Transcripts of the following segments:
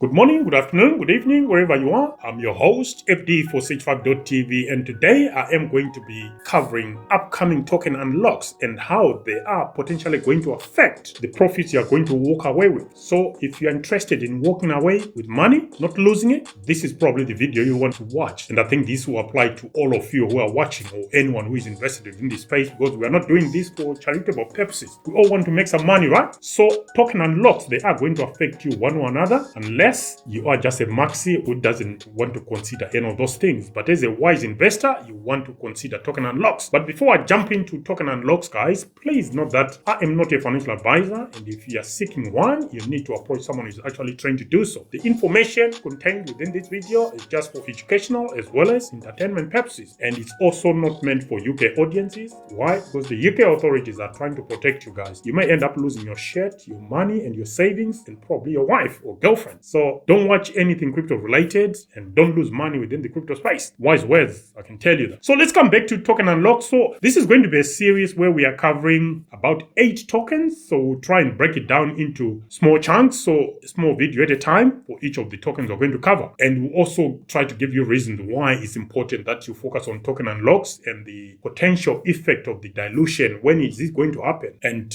Good morning, good afternoon, good evening, wherever you are. I'm your host, FD for SageFact.tv, and today I am going to be covering upcoming token unlocks and how they are potentially going to affect the profits you are going to walk away with. So if you're interested in walking away with money, not losing it, this is probably the video you want to watch. And I think this will apply to all of you who are watching or anyone who is invested in this space, because we are not doing this for charitable purposes. We all want to make some money, right? So token unlocks, they are going to affect you one or another, unless you are just a maxi who doesn't want to consider any of those things. But as a wise investor, you want to consider token unlocks. But before I jump into token unlocks, guys, please note that I am not a financial advisor, and if you are seeking one, you need to approach someone who is actually trained to do so. The information contained within this video is just for educational as well as entertainment purposes, and it's also not meant for UK audiences. Why? Because the UK authorities are trying to protect you guys. You may end up losing your shirt, your money, and your savings, and probably your wife or girlfriend. So don't watch anything crypto related and don't lose money within the crypto space. Wise words, I can tell you that. So let's come back to token unlock. So this is going to be a series where we are covering about 8 tokens. So we'll try and break it down into small chunks. So a small video at a time for each of the tokens we're going to cover. And we'll also try to give you reasons why it's important that you focus on token unlocks and the potential effect of the dilution. When is this going to happen? And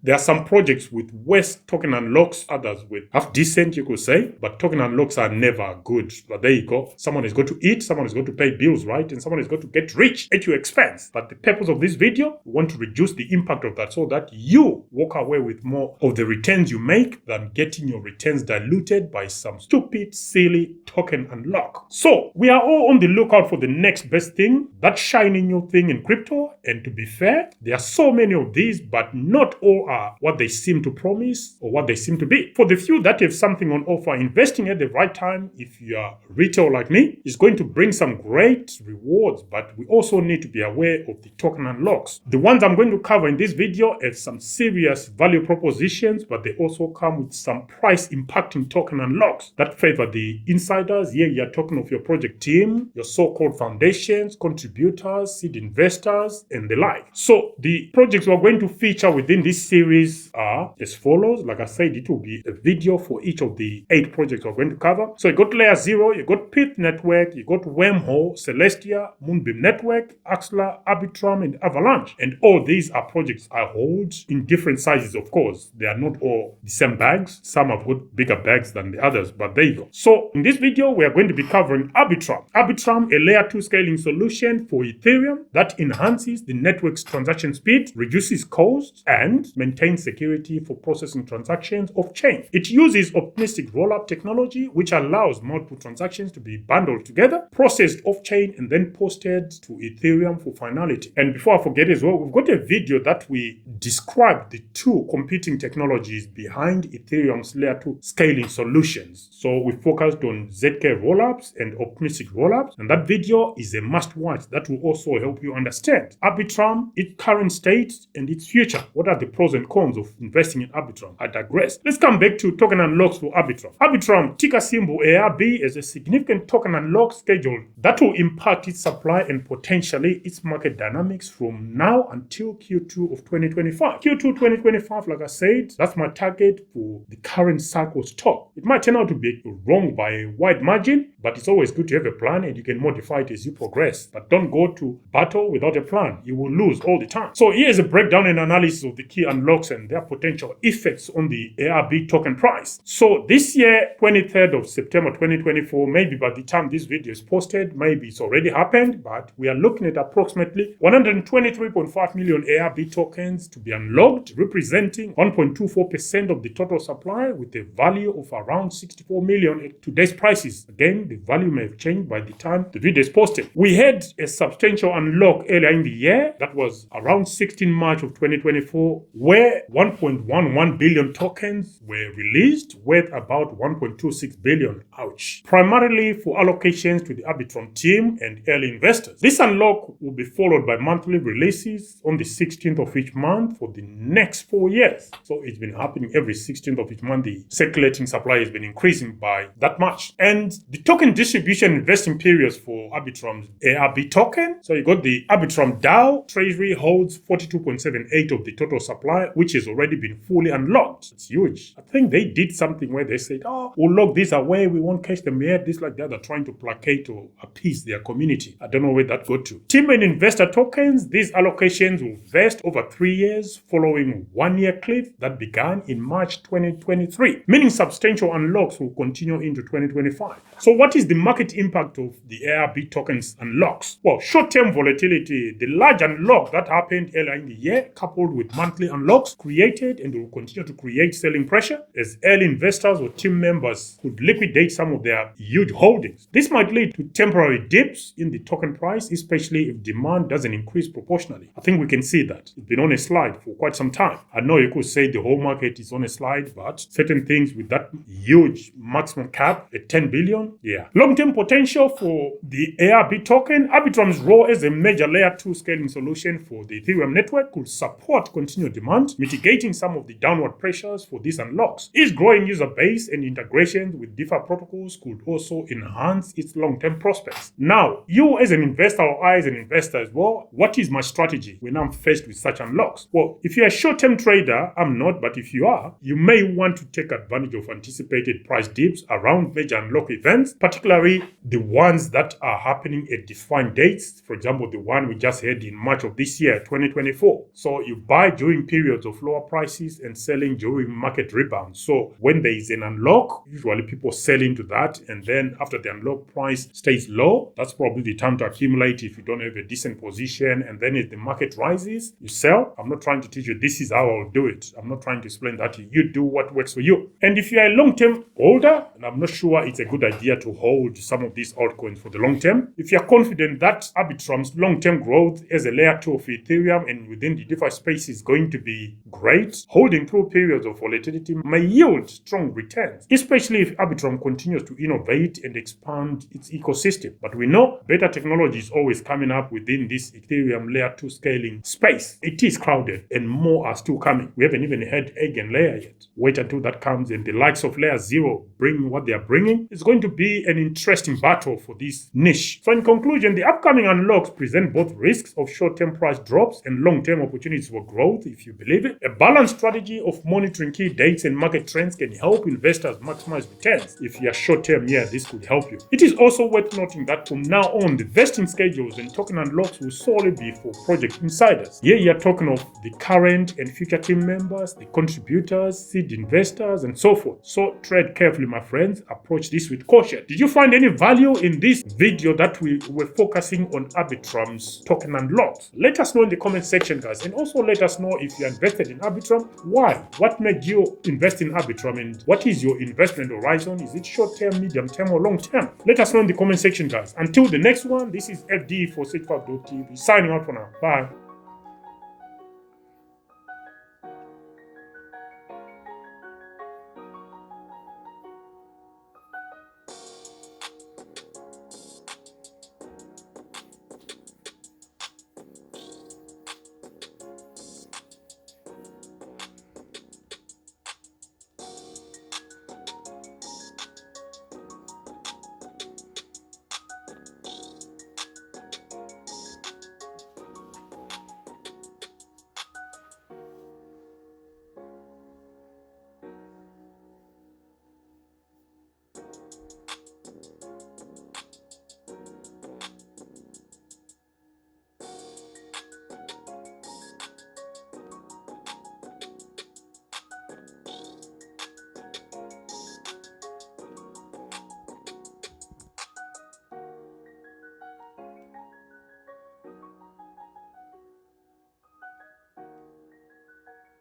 there are some projects with worse token unlocks, others with half decent, you could say. But token unlocks are never good. But there you go. Someone is going to eat, someone is going to pay bills, right? And someone is going to get rich at your expense. But the purpose of this video, we want to reduce the impact of that so that you walk away with more of the returns you make than getting your returns diluted by some stupid, silly token unlock. So we are all on the lookout for the next best thing, that shiny new thing in crypto. And to be fair, there are so many of these, but not all are what they seem to promise or what they seem to be. For the few that have something on offer, investing at the right time, if you are retail like me, is going to bring some great rewards, but we also need to be aware of the token unlocks. The ones I'm going to cover in this video have some serious value propositions, but they also come with some price impacting token unlocks that favor the insiders. Here you are talking of your project team, your so-called foundations, contributors, seed investors, and the like. So the projects we're going to feature within this series are as follows. Like I said, it will be a video for each of the 8 projects we're going to cover. So you got Layer 0, you got Pith Network, you got Wormhole, Celestia, Moonbeam Network, Axla, Arbitrum, and Avalanche. And all these are projects I hold in different sizes, of course. They are not all the same bags. Some have got bigger bags than the others, but there you go. So in this video, we are going to be covering Arbitrum. Arbitrum, a Layer 2 scaling solution for Ethereum that enhances the network's transaction speed, reduces costs, and maintains security for processing transactions off-chain. It uses optimistic rollup technology, which allows multiple transactions to be bundled together, processed off-chain, and then posted to Ethereum for finality. And before I forget as well, we've got a video that we describe the 2 competing technologies behind Ethereum's Layer 2 scaling solutions. So we focused on ZK rollups and optimistic rollups, and that video is a must-watch that will also help you understand Arbitrum, its current state, and its future. What are the pros and cons of investing in Arbitrum? I digress. Let's come back to token unlocks for Arbitrum. Arbitrum, ticker symbol ARB, is a significant token unlock schedule that will impact its supply and potentially its market dynamics from now until Q2 of 2025. Q2 2025, like I said, that's my target for the current cycle's top. It might turn out to be wrong by a wide margin, but it's always good to have a plan and you can modify it as you progress. But don't go to battle without a plan. You will lose all the time. So here's a breakdown and analysis of the key unlocks and their potential effects on the ARB token price. So this year, 23rd of September 2024, maybe by the time this video is posted, maybe it's already happened, but we are looking at approximately 123.5 million ARB tokens to be unlocked, representing 1.24% of the total supply with a value of around 64 million at today's prices. Again, the value may have changed by the time the video is posted. We had a substantial unlock earlier in the year that was around 16 March of 2024, where 1.11 billion tokens were released worth about 1.26 billion, ouch, primarily for allocations to the Arbitrum team and early investors. This unlock will be followed by monthly releases on the 16th of each month for the next 4 years. So it's been happening every 16th of each month. The circulating supply has been increasing by that much. And the token distribution investing periods for Arbitrum's ARB token. So you got the Arbitrum DAO. Treasury holds 42.78 of the total supply, which has already been fully unlocked. It's huge. I think they did something where they said, oh, we'll lock this away, we won't catch them yet, this like that. They're trying to placate or appease their community. I don't know where that got to. Team and investor tokens, these allocations will vest over 3 years following 1-year cliff that began in March 2023, meaning substantial unlocks will continue into 2025. So what is the market impact of the ARB tokens unlocks? Well, short-term volatility, the large unlock that happened earlier in the year, coupled with monthly unlocks, created and will continue to create selling pressure as early investors or team members could liquidate some of their huge holdings. This might lead to temporary dips in the token price, especially if demand doesn't increase proportionally. I think we can see that. It's been on a slide for quite some time. I know you could say the whole market is on a slide, but certain things with that huge maximum cap at 10 billion, yeah. Long-term potential for the ARB token, Arbitrum's role as a major layer 2 scaling solution for the Ethereum network could support continued demand, mitigating some of the downward pressures for these unlocks. Its growing user base and integration with DeFi protocols could also enhance its long-term prospects. Now, you as an investor or I as an investor as well, what is my strategy when I'm faced with such unlocks? Well, if you're a short-term trader, I'm not, but if you are, you may want to take advantage of anticipated price dips around major unlock events, particularly the ones that are happening at defined dates. For example, the one we just had in March of this year, 2024. So you buy during periods of lower prices and selling during market rebounds. So when there is an unlock, usually people sell into that, and then after the unlock price stays low, that's probably the time to accumulate if you don't have a decent position. And then if the market rises, you sell. I'm not trying to teach you this is how I'll do it. I'm not trying to explain that to you. You do what works for you. And if you're a long-term holder, and I'm not sure it's a good idea to hold some of these altcoins for the long term, if you're confident that Arbitrum's long-term growth as a layer 2 of Ethereum and within the DeFi space is going to be great, holding through periods of volatility may yield strong returns, especially if Arbitrum continues to innovate and expand its ecosystem. But we know better technology is always coming up within this Ethereum layer 2 scaling space. It is crowded and more are still coming. We haven't even had Eigenlayer yet. Wait until that comes and the likes of layer 0 bring what they are bringing. It's going to be an interesting battle for this niche. So in conclusion, the upcoming unlocks present both risks of short-term price drops and long-term opportunities for growth, if you believe it. A balanced strategy of monitoring key dates and market trends can help investors maximize returns. If you are short-term, yeah, this could help you. It is also worth noting that from now on, the vesting schedules and token unlocks will solely be for project insiders. Here you are talking of the current and future team members, the contributors, seed investors, and so forth. So tread carefully, my friends. Approach this with caution. Did you find any value in this video that we were focusing on Arbitrum's token unlocks? Let us know in the comment section, guys, and also let us know if you're invested in Arbitrum. Why? What made you invest in Arbitrum, and what is your investment horizon? Is it short-term, medium-term, or long-term? Let us know in the comment section, guys. Until the next one, this is FD for Sage5.tv signing out for now. Bye.